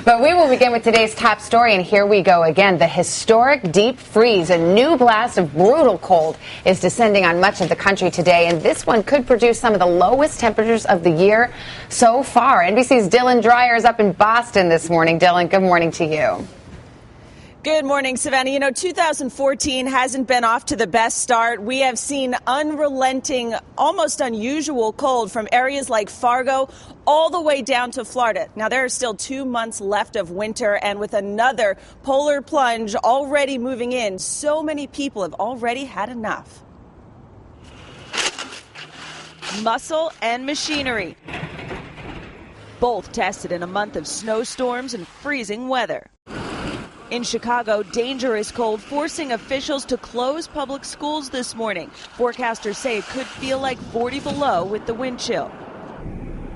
But we will begin with today's top story, and here we go again. The historic deep freeze, a new blast of brutal cold, is descending on much of the country today, and this one could produce some of the lowest temperatures of the year so far. NBC's Dylan Dreyer is up in Boston this morning. Dylan, good morning to you. Good morning, Savannah. You know, 2014 hasn't been off to the best start. We have seen unrelenting, almost unusual cold from areas like Fargo all the way down to Florida. Now, there are still 2 months left of winter, and with another polar plunge already moving in, so many people have already had enough. Muscle and machinery, both tested in a month of snowstorms and freezing weather. In Chicago, dangerous cold forcing officials to close public schools this morning. Forecasters say it could feel like 40 below with the wind chill.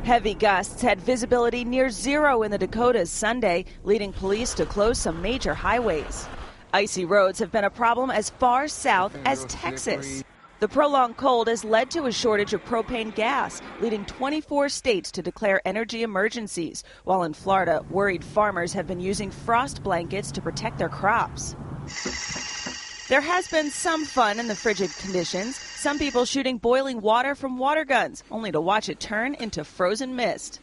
Heavy gusts had visibility near zero in the Dakotas Sunday, leading police to close some major highways. Icy roads have been a problem as far south as Texas. The prolonged cold has led to a shortage of propane gas, leading 24 states to declare energy emergencies, while in Florida, worried farmers have been using frost blankets to protect their crops. There has been some fun in the frigid conditions, some people shooting boiling water from water guns, only to watch it turn into frozen mist.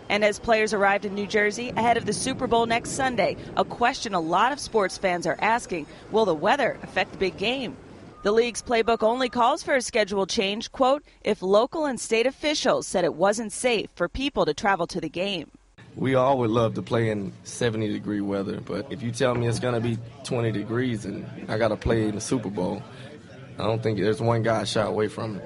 And as players arrived in New Jersey ahead of the Super Bowl next Sunday, a question a lot of sports fans are asking, will the weather affect the big game? The league's playbook only calls for a schedule change, quote, if local and state officials said it wasn't safe for people to travel to the game. We all would love to play in 70-degree weather, but if you tell me it's going to be 20 degrees and I got to play in the Super Bowl, I don't think there's one guy shot away from it.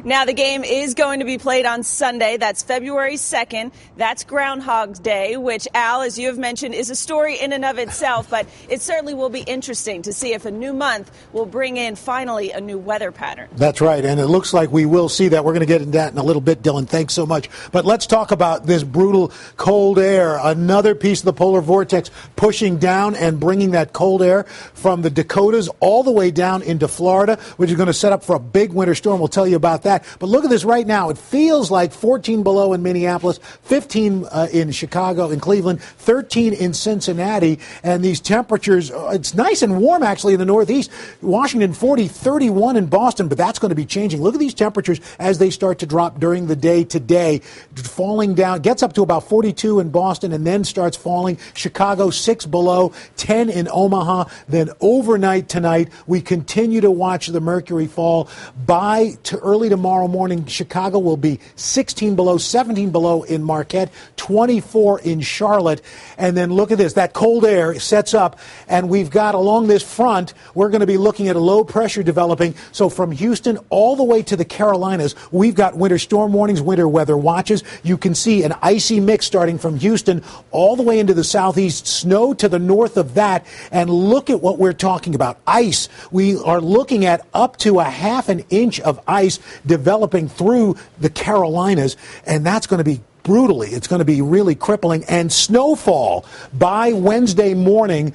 Now, the game is going to be played on Sunday. That's February 2nd. That's Groundhog's Day, which, Al, as you have mentioned, is a story in and of itself. But it certainly will be interesting to see if a new month will bring in, finally, a new weather pattern. That's right, and it looks like we will see that. We're going to get into that in a little bit, Dylan. Thanks so much. But let's talk about this brutal cold air. Another piece of the polar vortex pushing down and bringing that cold air from the Dakotas all the way down into Florida, which is going to set up for a big winter storm. We'll tell you about that. But look at this right now. It feels like 14 below in Minneapolis, 15 in Chicago and Cleveland, 13 in Cincinnati. And these temperatures, it's nice and warm actually in the Northeast. Washington 40, 31 in Boston, but that's going to be changing. Look at these temperatures as they start to drop during the day today. Falling down, gets up to about 42 in Boston and then starts falling. Chicago 6 below, 10 in Omaha. Then overnight tonight, we continue to watch the mercury fall. By early tomorrow morning, Chicago will be 16 below, 17 below in Marquette, 24 in Charlotte. And then look at this. That cold air sets up, and we've got along this front, we're going to be looking at a low pressure developing. So from Houston all the way to the Carolinas, we've got winter storm warnings, winter weather watches. You can see an icy mix starting from Houston all the way into the southeast, snow to the north of that. And look at what we're talking about. Ice. We are looking at up to a half an inch of ice developing through the Carolinas, and that's going to be brutally. It's going to be really crippling. And snowfall by Wednesday morning,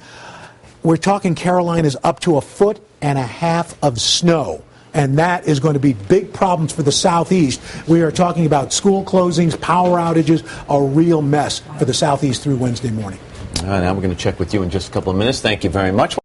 we're talking Carolinas up to 1.5 feet of snow. And that is going to be big problems for the Southeast. We are talking about school closings, power outages, a real mess for the Southeast through Wednesday morning. All right, now we're going to check with you in just a couple of minutes. Thank you very much.